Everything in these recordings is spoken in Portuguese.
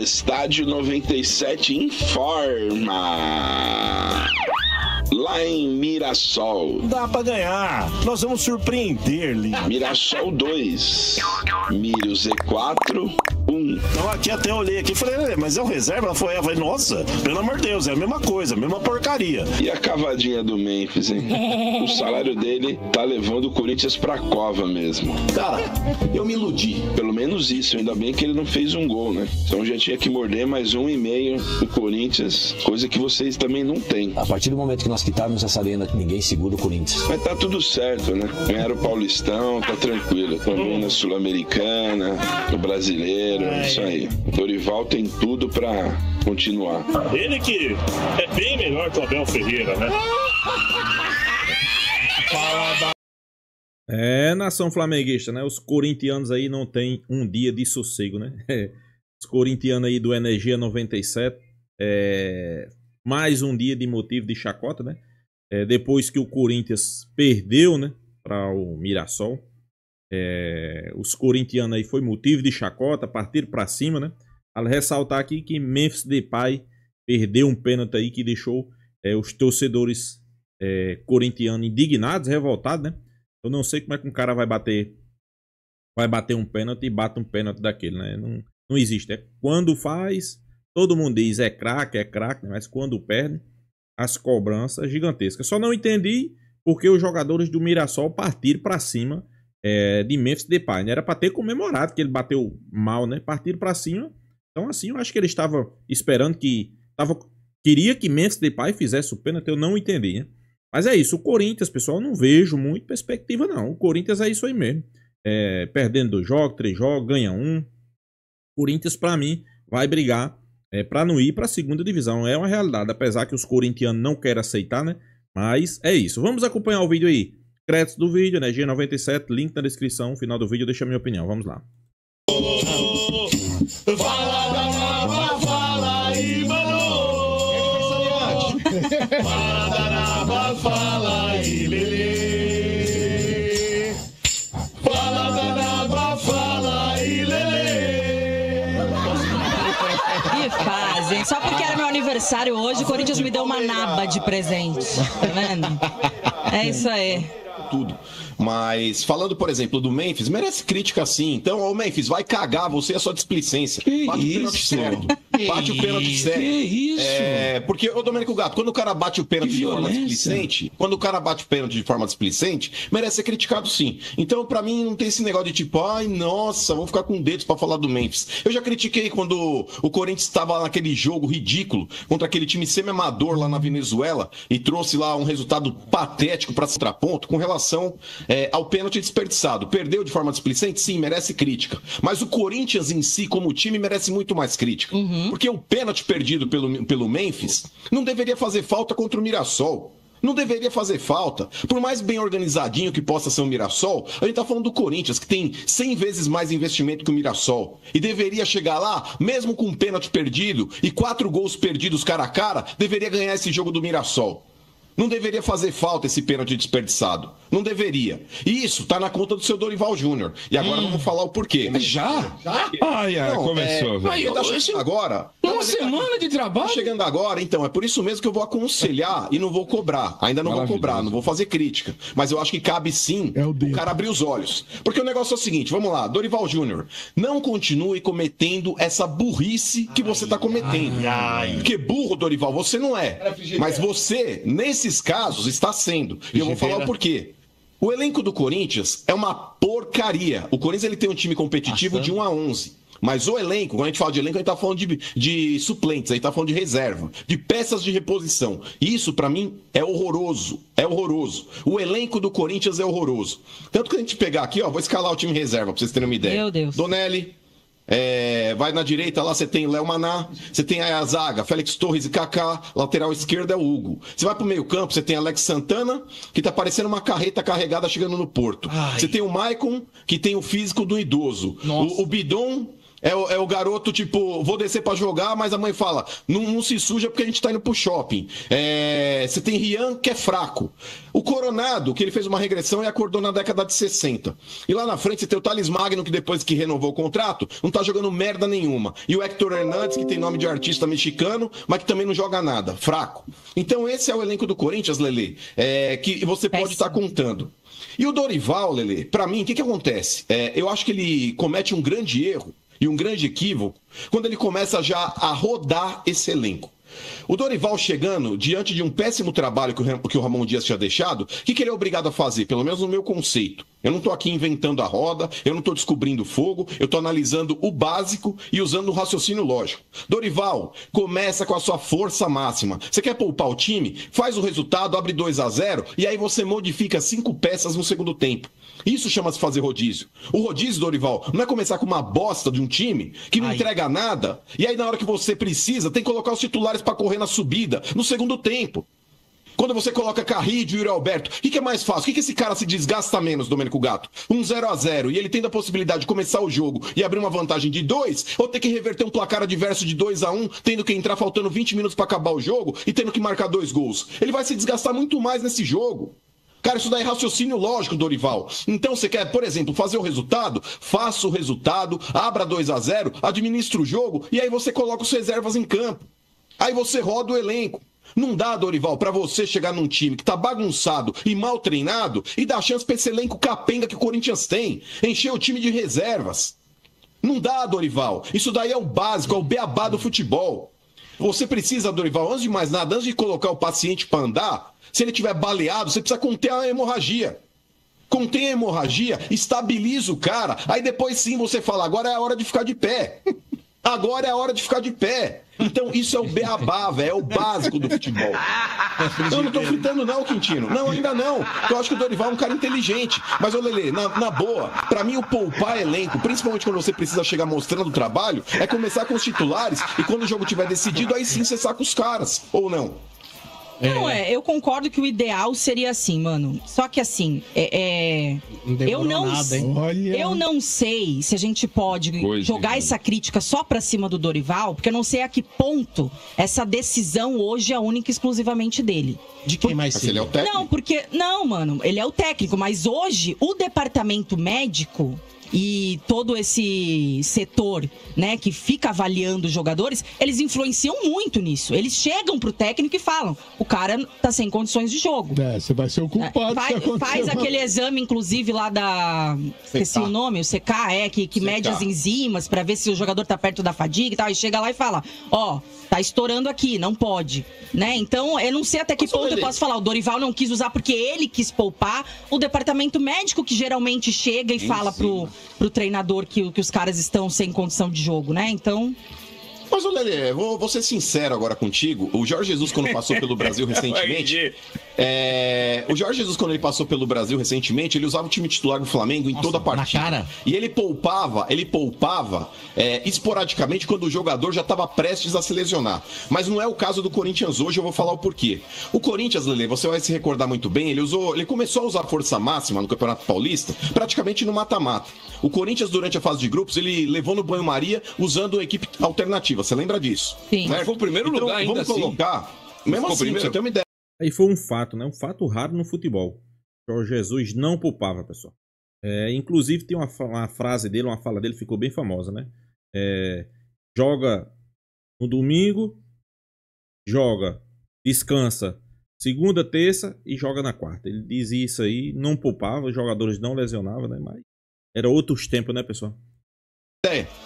Estádio 97 informa. Lá em Mirassol. Dá pra ganhar. Nós vamos surpreender, Lima. Mirassol 2. Mírio Z4 1. Então aqui até eu olhei aqui e falei, mas é o reserva? Ela falei, nossa, pelo amor de Deus, é a mesma coisa, a mesma porcaria. E a cavadinha do Memphis, hein? O salário dele tá levando o Corinthians pra cova mesmo. Cara, eu me iludi. Pelo menos isso, ainda bem que ele não fez um gol, né? Então já tinha que morder mais 1,5 o Corinthians, coisa que vocês também não têm. A partir do momento que nós quitarmos essa arena, ninguém segura o Corinthians. Mas tá tudo certo, né? Ganharam o Paulistão, tá tranquilo. Estão vindo a Sul-Americana, o Brasileiro, isso aí. O Dorival tem tudo pra continuar. Ele que é bem melhor que o Abel Ferreira, né? Nação flamenguista, né? Os corintianos aí não tem um dia de sossego, né? Os corintianos aí do Energia 97, mais um dia de motivo de chacota, né? Depois que o Corinthians perdeu, né, para o Mirassol, os corintianos aí foi motivo de chacota, partiram para cima, né? Vale ressaltar aqui que Memphis Depay perdeu um pênalti aí que deixou os torcedores corintianos indignados, revoltados, né? Eu não sei como é que um cara vai bater um pênalti e bate um pênalti daquele, né? Não existe. Quando faz, todo mundo diz é craque, né? Mas quando perde, as cobranças gigantescas. Só não entendi porque os jogadores do Mirassol partiram para cima de Memphis Depay, né? Era para ter comemorado que ele bateu mal, né? Partiram para cima. Então assim, eu acho que ele estava esperando queria que Memphis Depay fizesse o pênalti, eu não entendi, né? Mas é isso, o Corinthians, pessoal, não vejo muito perspectiva não. O Corinthians é isso aí mesmo. Perdendo 2 jogos, 3 jogos, ganha 1. O Corinthians, para mim, vai brigar para não ir para a segunda divisão. É uma realidade, apesar que os corintianos não querem aceitar, né? Mas é isso. Vamos acompanhar o vídeo aí. Créditos do vídeo, Energia 97, link na descrição. Final do vídeo, deixa a minha opinião. Vamos lá. Fala aí, mano! Fala aí, Lelê! Fala danaba, fala aí, Lelê! Que fazem? Só porque era meu aniversário hoje, o Corinthians me deu uma naba de presente. Tá vendo? É isso aí. Tudo. Mas, falando, por exemplo, do Memphis, merece crítica sim. Então, ô Memphis, vai cagar você e a sua displicência. Bate o pênalti certo. Bate o pênalti certo. Que isso? Porque, ô Domênico Gato, quando o cara bate o pênalti de forma displicente, merece ser criticado sim. Então, pra mim, não tem esse negócio de tipo, ai, nossa, vamos ficar com dedos pra falar do Memphis. Eu já critiquei quando o Corinthians estava lá naquele jogo ridículo contra aquele time semi-amador lá na Venezuela e trouxe lá um resultado patético pra se contraponto com relação ao pênalti desperdiçado. Perdeu de forma displicente? Sim, merece crítica. Mas o Corinthians em si, como time, merece muito mais crítica. Porque o pênalti perdido pelo Memphis não deveria fazer falta contra o Mirassol. Não deveria fazer falta. Por mais bem organizadinho que possa ser o Mirassol, a gente tá falando do Corinthians, que tem 100 vezes mais investimento que o Mirassol. E deveria chegar lá, mesmo com um pênalti perdido e 4 gols perdidos cara a cara, deveria ganhar esse jogo do Mirassol. Não deveria fazer falta esse pênalti desperdiçado. Não deveria. E isso tá na conta do seu Dorival Júnior. E agora vamos falar o porquê. Já? Ai, começou. Tá chegando agora. Uma semana de trabalho? Tá chegando agora, então. É por isso mesmo que eu vou aconselhar e não vou cobrar. Ainda não vou cobrar, não vou fazer crítica. Mas eu acho que cabe sim o cara abrir os olhos. Porque o negócio é o seguinte, vamos lá. Dorival Júnior, não continue cometendo essa burrice que você tá cometendo. Porque burro, Dorival, você não é. Mas você, nesses casos, está sendo. E eu vou falar o porquê. O elenco do Corinthians é uma porcaria. O Corinthians ele tem um time competitivo de 1 a 11. Mas o elenco, quando a gente fala de elenco, a gente tá falando de suplentes, a gente tá falando de reserva, de peças de reposição. E isso, pra mim, é horroroso. É horroroso. O elenco do Corinthians é horroroso. Tanto que a gente pegar aqui, ó, vou escalar o time reserva, pra vocês terem uma ideia. Meu Deus. Donelli. Vai na direita lá, você tem Léo Maná, você tem a zaga, Félix Torres e Kaká, lateral esquerda é o Hugo. Você vai pro meio campo, você tem Alex Santana, que tá parecendo uma carreta carregada chegando no Porto. Você tem o Maicon, que tem o físico do idoso. O Bidon, É o garoto, tipo, vou descer pra jogar, mas a mãe fala, não se suja porque a gente tá indo pro shopping. Você tem Rian, que é fraco. O Coronado, que ele fez uma regressão e acordou na década de 60. E lá na frente você tem o Thales Magno, que depois que renovou o contrato, não tá jogando merda nenhuma. E o Héctor Hernandes, que tem nome de artista mexicano, mas que também não joga nada, fraco. Então esse é o elenco do Corinthians, Lelê, que você pode estar contando. E o Dorival, Lelê, pra mim, o que acontece? Eu acho que ele comete um grande erro e um grande equívoco quando ele começa já a rodar esse elenco. O Dorival chegando diante de um péssimo trabalho que o Ramon Dias tinha deixado, o que ele é obrigado a fazer? Pelo menos no meu conceito. Eu não estou aqui inventando a roda, eu não estou descobrindo fogo, eu estou analisando o básico e usando o raciocínio lógico. Dorival, começa com a sua força máxima. Você quer poupar o time? Faz o resultado, abre 2-0 e aí você modifica 5 peças no segundo tempo. Isso chama-se fazer rodízio. O rodízio, Dorival, não é começar com uma bosta de um time que não entrega nada e aí na hora que você precisa tem que colocar os titulares para correr na subida, no segundo tempo. Quando você coloca Carrillo e Yuri Alberto, o que é mais fácil? O que esse cara se desgasta menos, Domênico Gato? 0-0 e ele tem a possibilidade de começar o jogo e abrir uma vantagem de 2 ou ter que reverter um placar adverso de 2-1, tendo que entrar faltando 20 minutos para acabar o jogo e tendo que marcar 2 gols? Ele vai se desgastar muito mais nesse jogo. Cara, isso daí é raciocínio lógico, Dorival. Então você quer, por exemplo, fazer o resultado? Faça o resultado, abra 2-0, administra o jogo e aí você coloca os reservas em campo. Aí você roda o elenco. Não dá, Dorival, pra você chegar num time que tá bagunçado e mal treinado e dar chance pra esse elenco capenga que o Corinthians tem. Encher o time de reservas. Não dá, Dorival. Isso daí é o básico, é o beabá do futebol. Você precisa, Dorival, antes de mais nada, antes de colocar o paciente pra andar, se ele tiver baleado, você precisa conter a hemorragia. Contém a hemorragia, estabiliza o cara, aí depois sim você fala, agora é a hora de ficar de pé. Agora é a hora de ficar de pé. Então isso é o beabá, velho, é o básico do futebol. Eu não tô fritando não, Quintino. Não, ainda não. Eu acho que o Dorival é um cara inteligente. Mas, ô Lelê, na boa, pra mim o poupar elenco, principalmente quando você precisa chegar mostrando o trabalho, é começar com os titulares e quando o jogo tiver decidido, aí sim você saca os caras. Ou não? Não, eu concordo que o ideal seria assim, mano. Só que assim, eu não sei se a gente pode jogar essa crítica só pra cima do Dorival, porque eu não sei a que ponto essa decisão hoje é única e exclusivamente dele. De quem mais seria? Ele é o técnico? Não, mano, ele é o técnico, mas hoje o departamento médico e todo esse setor, né, que fica avaliando os jogadores, eles influenciam muito nisso. Eles chegam pro técnico e falam, o cara tá sem condições de jogo. Você vai ser o culpado. Faz aquele exame, inclusive, lá da... Esqueci o nome, o CK, que mede as enzimas pra ver se o jogador tá perto da fadiga e tal. E chega lá e fala, tá estourando aqui, não pode. Né? Então, eu não sei até que ponto eu posso falar. O Dorival não quis usar porque ele quis poupar. O departamento médico que geralmente chega e fala pro treinador que os caras estão sem condição de jogo, né? Então... Mas, ô Lelê, vou ser sincero agora contigo. O Jorge Jesus, quando passou pelo Brasil recentemente... o Jorge Jesus, quando ele passou pelo Brasil recentemente, ele usava o time titular do Flamengo em toda a partida. Na cara. E ele poupava esporadicamente quando o jogador já estava prestes a se lesionar. Mas não é o caso do Corinthians hoje, eu vou falar o porquê. O Corinthians, Lelê, você vai se recordar muito bem, ele começou a usar força máxima no Campeonato Paulista, praticamente no mata-mata. O Corinthians, durante a fase de grupos, ele levou no banho-maria usando a equipe alternativa. Você lembra disso? Sim. Certo? Foi o primeiro lugar ainda vamos colocar... Mesmo assim, pra você ter uma ideia. Aí foi um fato, né? Um fato raro no futebol. Jorge Jesus não poupava, pessoal. Inclusive tem uma frase dele, uma fala dele, ficou bem famosa, né? Joga no domingo, descansa segunda, terça e joga na quarta. Ele dizia isso aí, não poupava, os jogadores não lesionavam, né? Mas era outros tempos, né, pessoal?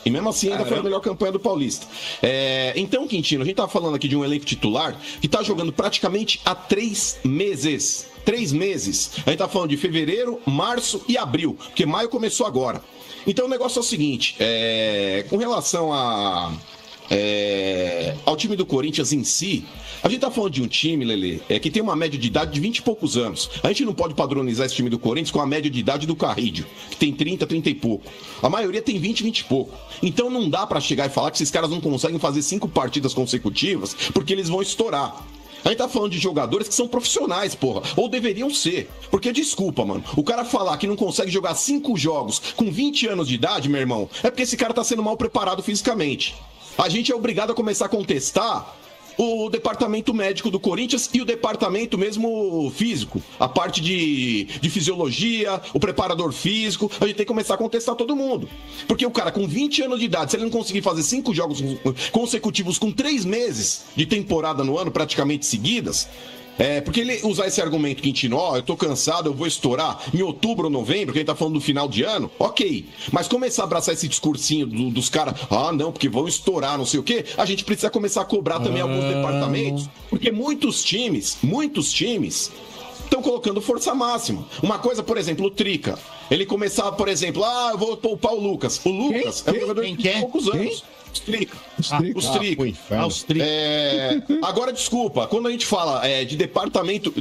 E mesmo assim ainda foi a melhor campanha do Paulista. Então, Quintino, a gente tá falando aqui de um elenco titular que tá jogando praticamente há 3 meses. 3 meses. A gente tá falando de fevereiro, março e abril, porque maio começou agora. Então o negócio é o seguinte, com relação ao time do Corinthians em si, a gente tá falando de um time, Lelê, que tem uma média de idade de 20 e poucos anos. A gente não pode padronizar esse time do Corinthians com a média de idade do Carrillo, que tem 30 e pouco. A maioria tem 20 e pouco. Então não dá pra chegar e falar que esses caras não conseguem fazer 5 partidas consecutivas, porque eles vão estourar. A gente tá falando de jogadores que são profissionais, porra. Ou deveriam ser. Porque, desculpa, mano, o cara falar que não consegue jogar 5 jogos com 20 anos de idade, meu irmão, é porque esse cara tá sendo mal preparado fisicamente. A gente é obrigado a começar a contestar o departamento médico do Corinthians e o departamento mesmo físico. A parte de fisiologia, o preparador físico. A gente tem que começar a contestar todo mundo. Porque o cara com 20 anos de idade, se ele não conseguir fazer 5 jogos consecutivos com 3 meses de temporada no ano, praticamente seguidas... porque ele usar esse argumento, Quintino, eu tô cansado, eu vou estourar em outubro ou novembro, que a gente tá falando do final de ano, ok. Mas começar a abraçar esse discursinho dos caras, não, porque vão estourar, não sei o quê, a gente precisa começar a cobrar também alguns departamentos, porque muitos times estão colocando força máxima. Uma coisa, por exemplo, o Trica. Ele começava, por exemplo, eu vou poupar o Lucas. O Lucas é um jogador de poucos anos. Os Trica. Agora, desculpa, quando a gente fala de departamento,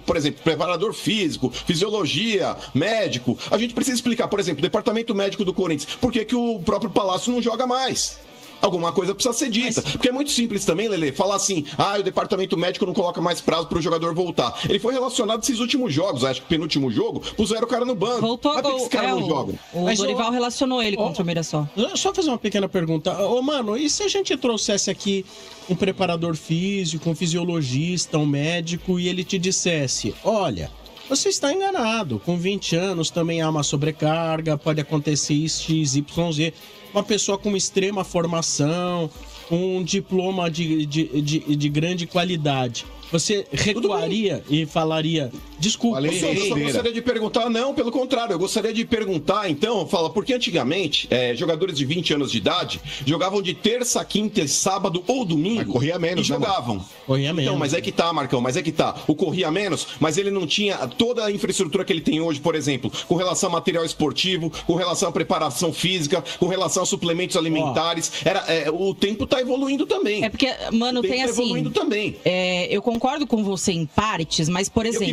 por exemplo, preparador físico, fisiologia, médico, a gente precisa explicar, por exemplo, o departamento médico do Corinthians, por que o próprio Palácio não joga mais? Alguma coisa precisa ser dita. Porque é muito simples também, Lelê, falar assim, o departamento médico não coloca mais prazo para o jogador voltar. Ele foi relacionado nesses últimos jogos, acho que penúltimo jogo, puseram o cara no banco. Voltou mas por que esse cara não joga? O Dorival relacionou ele contra o Mirassol. Só fazer uma pequena pergunta. Mano, e se a gente trouxesse aqui um preparador físico, um fisiologista, um médico, e ele te dissesse, olha... Você está enganado. Com 20 anos também há uma sobrecarga, pode acontecer isso, X, Y, Z. Uma pessoa com extrema formação, um diploma de grande qualidade. Você recuaria e falaria, desculpa. Eu só gostaria de perguntar, não, pelo contrário, eu gostaria de perguntar, então, porque antigamente, jogadores de 20 anos de idade jogavam de terça, quinta, sábado ou domingo. Mas corria menos, e jogavam. Corria menos. Então, mas é que tá, Marcão, o corria menos, mas ele não tinha toda a infraestrutura que ele tem hoje, por exemplo, com relação a material esportivo, com relação à preparação física, com relação a suplementos alimentares. O tempo tá evoluindo também. É porque, mano, tem assim... evoluindo também. Eu concordo com você em partes, mas, por exemplo...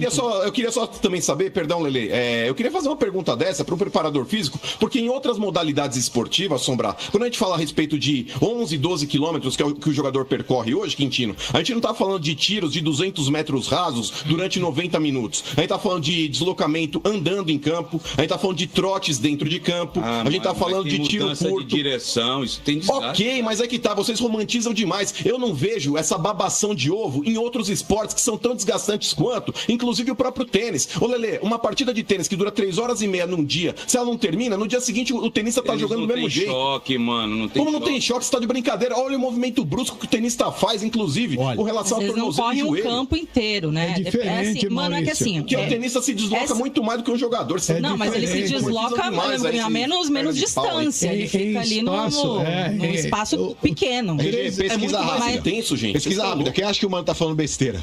Eu queria só também saber, perdão, Lelê, eu queria fazer uma pergunta dessa para um preparador físico, porque em outras modalidades esportivas, Sombra, quando a gente fala a respeito de 11, 12 quilômetros, que é o que o jogador percorre hoje, Quintino, a gente não tá falando de tiros de 200 metros rasos durante 90 minutos. A gente tá falando de deslocamento andando em campo, a gente tá falando de trotes dentro de campo, a gente tá falando de tiro curto. De direção, isso tem desgaste. Ok, mas é que tá, vocês romantizam demais. Eu não vejo essa babação de ovo em outros esportes que são tão desgastantes quanto, inclusive o próprio tênis. Ô Lelê, uma partida de tênis que dura 3 horas e meia num dia, se ela não termina, no dia seguinte o tenista tá jogando do mesmo jeito. Choque, mano, não tem Como não tem choque, você tá de brincadeira. Olha o movimento brusco que o tenista faz, inclusive, com relação ao tornozelo e joelho. joelho. Não corre o campo inteiro, né? É diferente, assim, mano, é que assim... Porque o tenista se desloca muito mais do que um jogador. Não, mas ele se desloca a menos distância. Ele fica ali num espaço pequeno. Pesquisa rápida. Intenso, gente. Pesquisa rápida. Quem acha que o mano tá falando besteira?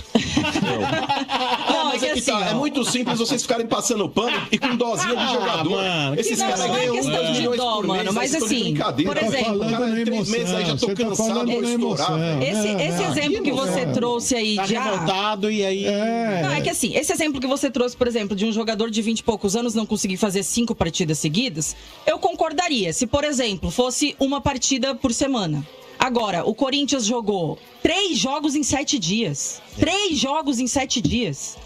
Não, mas é que assim, é muito simples vocês ficarem passando pano e com dosinha de jogador. Mano, esses caras não é questão de dó, mano, mas assim, por exemplo, cara, 3 meses aí já tô cansado, vou estourar. Esse exemplo que você trouxe aí tá de revoltado e aí... Não, é que assim, esse exemplo que você trouxe, por exemplo, de um jogador de 20 e poucos anos não conseguir fazer 5 partidas seguidas, eu concordaria. Se, por exemplo, fosse uma partida por semana. Agora, o Corinthians jogou 3 jogos em 7 dias. 3 jogos em 7 dias.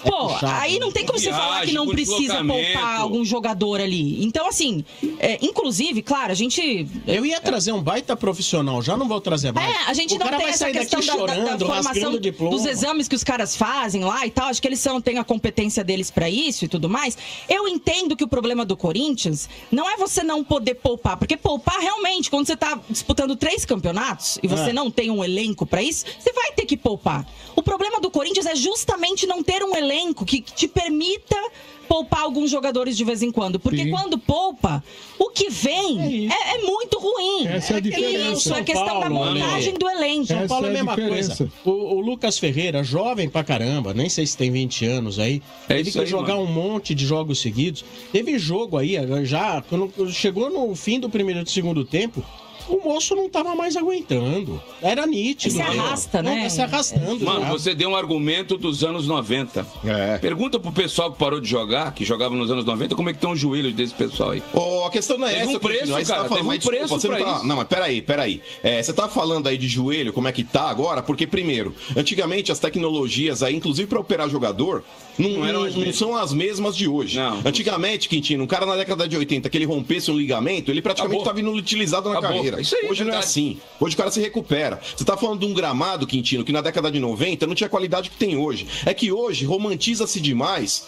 Pô, aí não tem como você falar que não precisa poupar algum jogador ali. Então, assim, inclusive, claro, a gente... Eu ia trazer um baita profissional, já não vou trazer mais. A gente não tem essa questão da formação dos exames que os caras fazem lá e tal. Acho que eles têm a competência deles pra isso e tudo mais. Eu entendo que o problema do Corinthians não é você não poder poupar, porque poupar realmente, quando você tá disputando 3 campeonatos e você não tem um elenco pra isso, você vai ter que poupar. O problema do Corinthians é justamente não ter um elenco que te permita poupar alguns jogadores de vez em quando. Porque quando poupa, o que vem é muito ruim. Essa é a diferença. Isso, é questão da montagem do elenco. São Paulo é a mesma coisa. O Lucas Ferreira, jovem pra caramba, nem sei se tem 20 anos aí, teve que jogar um monte de jogos seguidos. Teve jogo aí, já, quando chegou no fim do primeiro e do segundo tempo, o moço não tava mais aguentando. Era nítido. Se arrasta, né? Tá se arrastando. Mano, já. você deu um argumento dos anos 90. Pergunta pro pessoal que parou de jogar, que jogava nos anos 90, como é que estão os joelhos desse pessoal aí. A questão não é Teve essa. um preço, Cristina, aí você cara, tá falando, teve um mas, desculpa, preço você não pra tá- isso. Não, mas peraí. Você tá falando aí de joelho, como é que tá agora? Porque, primeiro, antigamente as tecnologias aí, inclusive pra operar jogador, não são as mesmas de hoje. Antigamente, Quintino, um cara na década de 80 que ele rompesse um ligamento, ele praticamente estava inutilizado na carreira. Isso aí, Hoje não é verdade. assim. Hoje o cara se recupera. Você tá falando de um gramado, Quintino, que na década de 90 não tinha a qualidade que tem hoje. É que hoje romantiza-se demais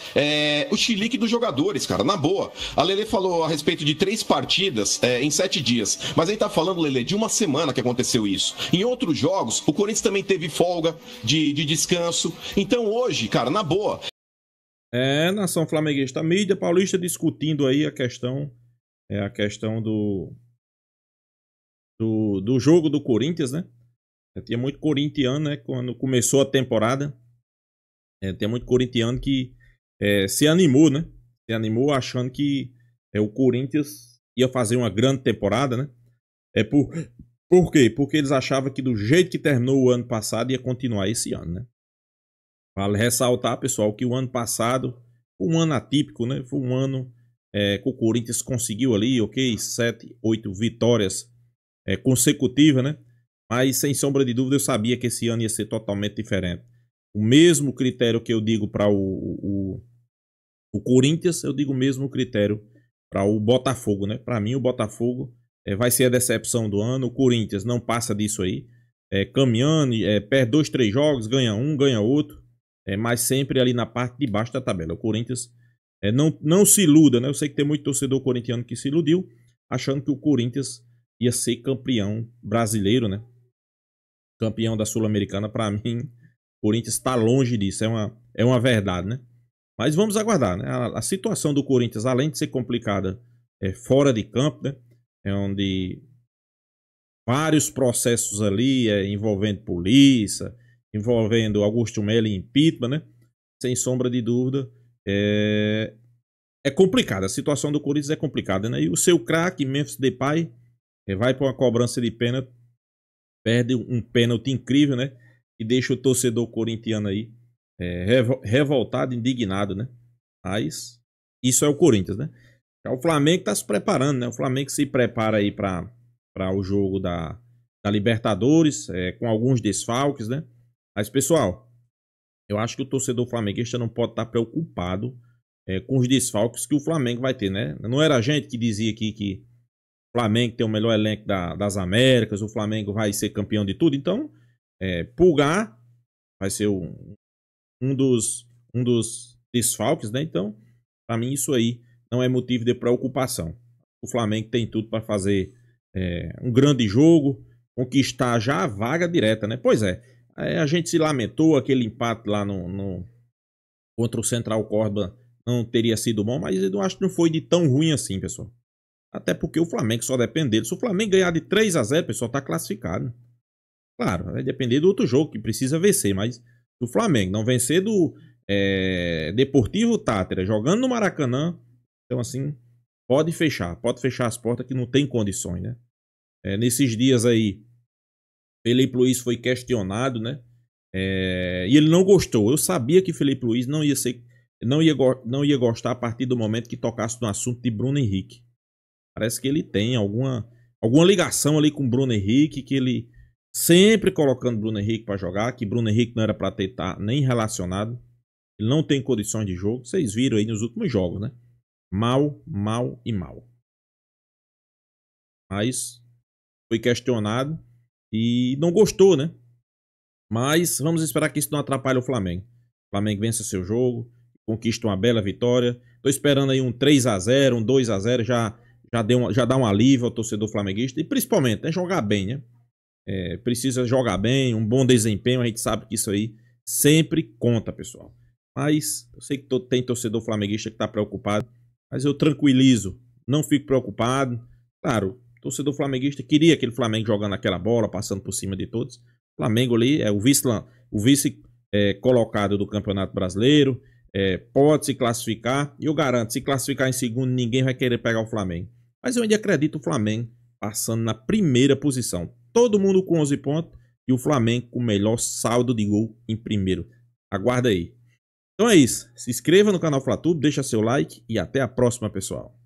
o chilique dos jogadores, cara, na boa. A Lelê falou a respeito de 3 partidas em 7 dias. Mas aí tá falando, Lelê, de uma semana que aconteceu isso. Em outros jogos, o Corinthians também teve folga de descanso. Então hoje, cara, na boa. Nação flamenguista, a mídia paulista discutindo aí a questão do jogo do Corinthians, né? Tinha muito corintiano, né? Quando começou a temporada, tinha muito corintiano que se animou, né? Se animou achando que o Corinthians ia fazer uma grande temporada, né? Por quê? Porque eles achavam que do jeito que terminou o ano passado ia continuar esse ano, né? Vale ressaltar, pessoal, que o ano passado foi um ano atípico, né? Foi um ano que o Corinthians conseguiu ali, 7, 8 vitórias consecutivas, né? Mas, sem sombra de dúvida, eu sabia que esse ano ia ser totalmente diferente. O mesmo critério que eu digo para o Corinthians, eu digo o mesmo critério para o Botafogo, né? Para mim, o Botafogo vai ser a decepção do ano. O Corinthians não passa disso aí. Caminhando, perde 2, 3 jogos, ganha um, ganha outro. Mas sempre ali na parte de baixo da tabela. O Corinthians não se iluda, né? Eu sei que tem muito torcedor corintiano que se iludiu, achando que o Corinthians ia ser campeão brasileiro, né? Campeão da Sul-Americana. Para mim, o Corinthians está longe disso. É uma verdade, né? Mas vamos aguardar, né? A situação do Corinthians, além de ser complicada fora de campo, né? Onde vários processos ali envolvendo polícia, envolvendo Augusto Melo e impeachment, né? Sem sombra de dúvida, é complicado. A situação do Corinthians é complicada, né? E o seu craque, Memphis Depay, vai para uma cobrança de pênalti, perde um pênalti incrível, né? E deixa o torcedor corintiano aí revoltado, indignado, né? Mas isso é o Corinthians, né? Já o Flamengo está se preparando, né? O Flamengo se prepara aí para o jogo da Libertadores, com alguns desfalques, né? Mas, pessoal, eu acho que o torcedor flamenguista não pode estar preocupado com os desfalques que o Flamengo vai ter, né? Não era a gente que dizia aqui que o Flamengo tem o melhor elenco das Américas, o Flamengo vai ser campeão de tudo. Então, Pulgar vai ser um dos desfalques, né? Então, para mim, isso aí não é motivo de preocupação. O Flamengo tem tudo para fazer um grande jogo, conquistar já a vaga direta, né? Pois a gente se lamentou, aquele empate lá contra o Central Córdoba não teria sido bom, mas eu acho que não foi de tão ruim assim, pessoal. Até porque o Flamengo só depende dele. Se o Flamengo ganhar de 3-0, pessoal, tá classificado. Claro, vai depender do outro jogo que precisa vencer, mas se o Flamengo não vencer do Deportivo Táchira jogando no Maracanã, então assim, pode fechar as portas que não tem condições, né? Nesses dias aí, Felipe Luiz foi questionado, né? E ele não gostou. Eu sabia que Felipe Luiz não ia gostar a partir do momento que tocasse no assunto de Bruno Henrique. Parece que ele tem alguma ligação ali com Bruno Henrique, que ele sempre colocando Bruno Henrique para jogar, que Bruno Henrique não era para estar nem relacionado. Ele não tem condições de jogo. Vocês viram aí nos últimos jogos, né? Mal. Mas foi questionado e não gostou, né? Mas vamos esperar que isso não atrapalhe o Flamengo. O Flamengo vença seu jogo, conquista uma bela vitória. Tô esperando aí um 3-0, um 2-0, já dá um alívio ao torcedor flamenguista. E principalmente, jogar bem, né? Precisa jogar bem, um bom desempenho. A gente sabe que isso aí sempre conta, pessoal. Mas eu sei que tem torcedor flamenguista que tá preocupado. Mas eu tranquilizo, não fico preocupado. Claro, o torcedor flamenguista queria aquele Flamengo jogando aquela bola, passando por cima de todos. O Flamengo ali é o vice colocado do Campeonato Brasileiro. Pode se classificar. E eu garanto, se classificar em segundo, ninguém vai querer pegar o Flamengo. Mas eu ainda acredito o Flamengo passando na primeira posição. Todo mundo com 11 pontos e o Flamengo com o melhor saldo de gol em primeiro. Aguarda aí. Então é isso. Se inscreva no canal Fla Tudo, deixa seu like e até a próxima, pessoal.